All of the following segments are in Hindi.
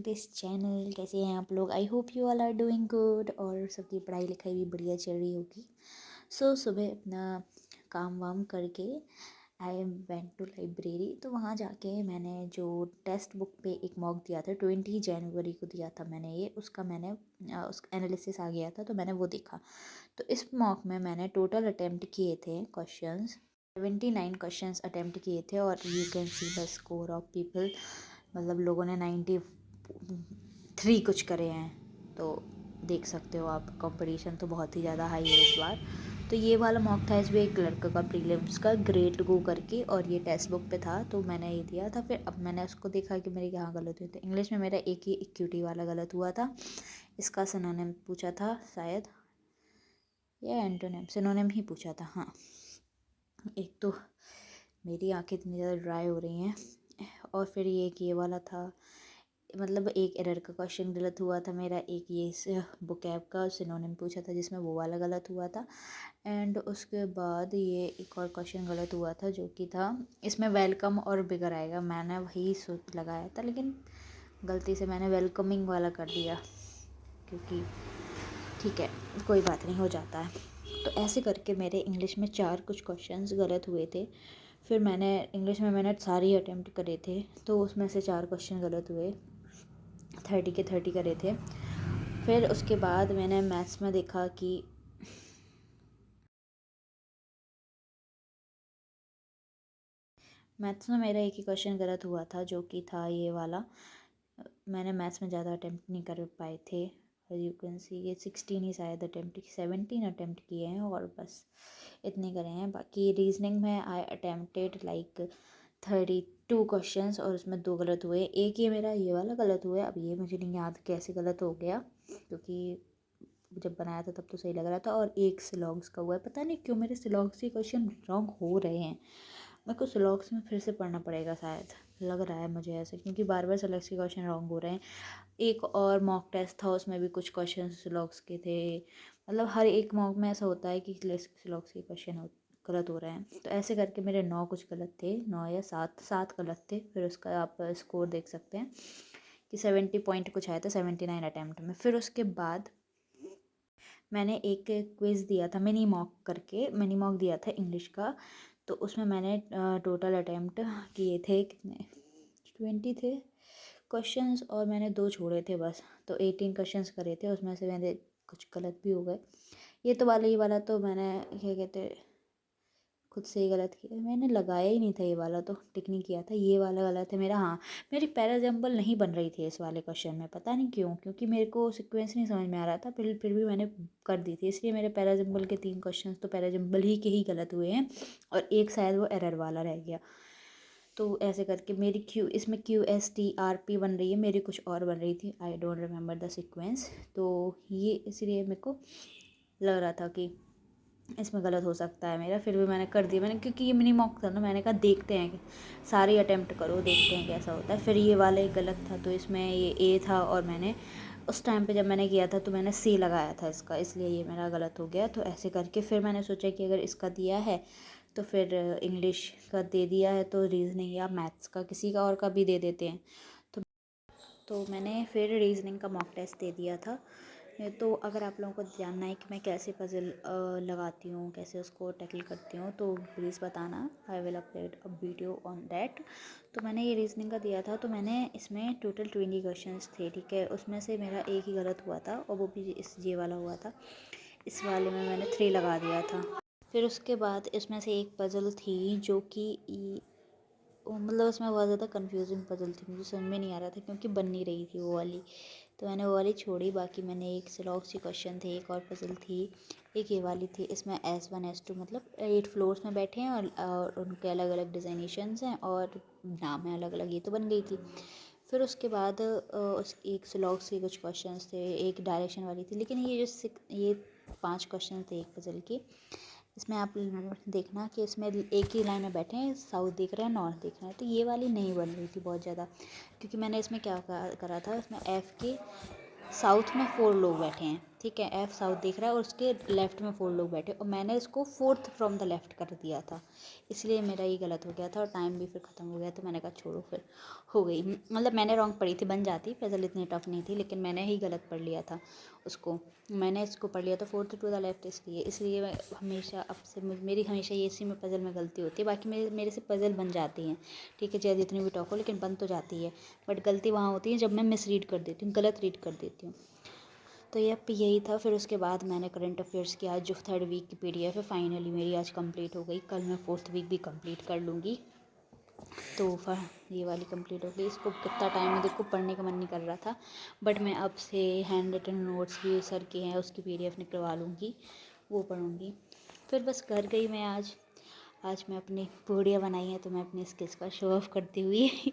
To this channel. कैसे हैं आप लोग? I hope you all are doing good और सबकी पढ़ाई लिखाई भी बढ़िया चल रही होगी। सुबह अपना काम वाम करके आई वेंट टू लाइब्रेरी। तो वहाँ जाके मैंने जो टेक्स्ट बुक पे एक मॉक दिया था 20 जनवरी को दिया था मैंने, ये उसका मैंने उस एनालिसिस आ गया था तो मैंने वो देखा। तो इस मॉक में मैंने टोटल अटेम्प्ट किए थे क्वेश्चंस 79 क्वेश्चंस अटेम्प्ट किए थे और you can see the score of people, मतलब लोगों ने 93 कुछ करे हैं। तो देख सकते हो आप, कंपटीशन तो बहुत ही ज़्यादा हाई है इस बार। तो ये वाला मॉक था इसमें एक लड़का का प्रीलिम्स का ग्रेड गो करके, और ये टेक्स्ट बुक पे था तो मैंने ये दिया था। फिर अब मैंने उसको देखा कि मेरे कहाँ गलत हुए थे। इंग्लिश में मेरा एक ही इक्विटी वाला गलत हुआ था, इसका सिनोनिम पूछा था शायद, या एंटोनिम, सिनोनिम ही पूछा था। हाँ, एक तो मेरी आंखें इतनी ज़्यादा ड्राई हो रही हैं। और फिर ये वाला था, मतलब एक एरर का क्वेश्चन गलत हुआ था मेरा, एक ये बुकैब का सिनोनिम पूछा था जिसमें वो वाला गलत हुआ था। एंड उसके बाद ये एक और क्वेश्चन गलत हुआ था जो कि था, इसमें वेलकम और बिगर आएगा, मैंने वही सोच लगाया था लेकिन गलती से मैंने वेलकमिंग वाला कर दिया, क्योंकि ठीक है कोई बात नहीं, हो जाता है। तो ऐसे करके मेरे इंग्लिश में 4 कुछ क्वेश्चंस गलत हुए थे। फिर मैंने इंग्लिश में मैंने सारी अटेम्प्ट करे थे तो उसमें से 4 क्वेश्चन गलत हुए, 30 के 30 करे थे। फिर उसके बाद मैंने मैथ्स में देखा कि मैथ्स में मेरा एक ही क्वेश्चन गलत हुआ था जो कि था ये वाला। मैंने मैथ्स में ज़्यादा अटेम्प्ट नहीं कर पाए थे, यू कैन सी ये 16 ही शायद अटेम्प्ट, 17 अटेम्प्ट किए हैं और बस इतने करे हैं। बाकी रीजनिंग में आई अटेम्प्टेड लाइक 32 क्वेश्चंस और उसमें 2 गलत हुए। एक ये मेरा ये वाला गलत हुआ है, अब ये मुझे नहीं याद कैसे गलत हो गया, क्योंकि जब बनाया था तब तो सही लग रहा था। और एक सिलॉग्स का हुआ है, पता नहीं क्यों मेरे सिलॉग्स के क्वेश्चन रॉन्ग हो रहे हैं। मेरे को सिलॉग्स में फिर से पढ़ना पड़ेगा शायद, लग रहा है मुझे ऐसे, क्योंकि बार बार सिलॉग्स के क्वेश्चन रॉन्ग हो रहे हैं। एक और मॉक टेस्ट था उसमें भी कुछ क्वेश्चन सिलॉग्स के थे, मतलब हर एक मॉक में ऐसा होता है कि सिलॉग्स के क्वेश्चन गलत हो रहे हैं। तो ऐसे करके मेरे 9 कुछ गलत थे, 9 या 7 गलत थे। फिर उसका आप स्कोर देख सकते हैं कि 70 पॉइंट कुछ आया था 79 अटैम्प्ट में। फिर उसके बाद मैंने एक क्विज़ दिया था मिनी मॉक करके, मिनी मॉक दिया था इंग्लिश का। तो उसमें मैंने टोटल अटैम्प्ट किए थे कितने, 20 थे क्वेश्चंस और मैंने 2 छोड़े थे बस। तो 18 क्वेश्चंस करे थे, उसमें से मैंने कुछ गलत भी हो गए। ये वाला तो मैंने क्या कहते खुद से ही गलत किया, मैंने लगाया ही नहीं था, ये वाला तो टिक नहीं किया था, ये वाला गलत है मेरा। हाँ, मेरी पैराजम्बल नहीं बन रही थी इस वाले क्वेश्चन में, पता नहीं क्यों, क्योंकि मेरे को सीक्वेंस नहीं समझ में आ रहा था। फिर भी मैंने कर दी थी, इसलिए मेरे पैराजम्बल के 3 क्वेश्चन तो पैराजम्बल ही के ही गलत हुए हैं और एक शायद वो एरर वाला रह गया। तो ऐसे करके मेरी इसमें QSTRP बन रही है, मेरी कुछ और बन रही थी, I don't remember the sequence. तो ये इसलिए मेरे को लग रहा था कि इसमें गलत हो सकता है मेरा। फिर भी मैंने कर दिया, मैंने क्योंकि ये मिनी मॉक था ना, मैंने कहा देखते हैं कि सारी अटेम्प्ट करो, देखते हैं कैसा होता है। फिर ये वाला एक गलत था, तो इसमें ये A था और मैंने उस टाइम पे जब मैंने किया था तो मैंने C लगाया था इसका, इसलिए ये मेरा गलत हो गया। तो ऐसे करके फिर मैंने सोचा कि अगर इसका दिया है तो फिर इंग्लिश का दे दिया है तो रीजनिंग या मैथ्स का किसी का और का भी दे देते हैं। तो मैंने फिर रीजनिंग का मॉक टेस्ट दे दिया था। तो अगर आप लोगों को जानना है कि मैं कैसे पज़ल लगाती हूँ, कैसे उसको टैकल करती हूँ, तो प्लीज़ बताना, I will upload a video on that. तो मैंने ये रीजनिंग का दिया था, तो मैंने इसमें टोटल 20 क्वेश्चंस थे, ठीक है। उसमें से मेरा एक ही गलत हुआ था और वो भी ये वाला हुआ था। इस वाले में मैंने 3 लगा दिया था। फिर उसके बाद इसमें से एक पज़ल थी जो कि मतलब उसमें बहुत ज़्यादा कंफ्यूजिंग पज़ल थी, मुझे समझ में नहीं आ रहा था क्योंकि बन नहीं रही थी वो वाली, तो मैंने वो वाली छोड़ी। बाकी मैंने एक सिलॉक्स की क्वेश्चन थे, एक और पज़ल थी, एक ये वाली थी। इसमें S1 S2 मतलब 8 फ्लोर्स में बैठे हैं और उनके अलग अलग डिज़ाइनेशंस हैं और नाम है अलग अलग, ये तो बन गई थी। फिर उसके बाद उस एक सिलॉक्स के कुछ क्वेश्चंस थे, एक डायरेक्शन वाली थी, लेकिन ये 5 क्वेश्चन थे एक पज़ल के। इसमें आप देखना कि इसमें एक ही लाइन में बैठे हैं, साउथ दिख रहा है, नॉर्थ दिख रहा है, तो ये वाली नहीं बन रही थी बहुत ज़्यादा, क्योंकि मैंने इसमें क्या करा था, इसमें F के साउथ में 4 लोग बैठे हैं ठीक है, एफ साउथ दिख रहा है और उसके लेफ़्ट में 4 लोग बैठे और मैंने इसको 4th फ्रॉम द लेफ़्ट कर दिया था, इसलिए मेरा ये गलत हो गया था और टाइम भी फिर ख़त्म हो गया। तो मैंने कहा छोड़ो, फिर हो गई, मतलब मैंने रॉन्ग पढ़ी थी, बन जाती, पज़ल इतनी टफ नहीं थी, लेकिन मैंने ही गलत पढ़ लिया था उसको। मैंने इसको पढ़ लिया था 4th टू द लेफ़्ट, इसलिए मैं हमेशा अब से मेरी हमेशा ये इसी में पज़ल में गलती होती है। बाकी मेरे से पज़ल बन जाती हैं, ठीक है, चाहे जितनी भी टफ हो, लेकिन बन तो जाती है। बट गलती वहाँ होती है जब मैं मिसरीड कर देती हूँ, गलत रीड कर देती हूँ। तो यही था। फिर उसके बाद मैंने करंट अफेयर्स की आज जो 3rd वीक की PDF है फाइनली मेरी आज कंप्लीट हो गई। कल मैं 4th वीक भी कंप्लीट कर लूँगी। तो ये वाली कंप्लीट हो गई। इसको कितना टाइम है देखो, पढ़ने का मन नहीं कर रहा था, बट मैं अब से हैंड रिटन नोट्स भी सर के हैं उसकी PDF निकलवा लूँगी, वो पढ़ूँगी। फिर बस घर गई मैं आज मैं अपनी पूड़ियाँ बनाई हैं तो मैं अपनी स्किल्स का शो ऑफ करती हुई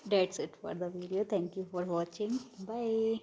that's it for the video. Thank you for watching, bye.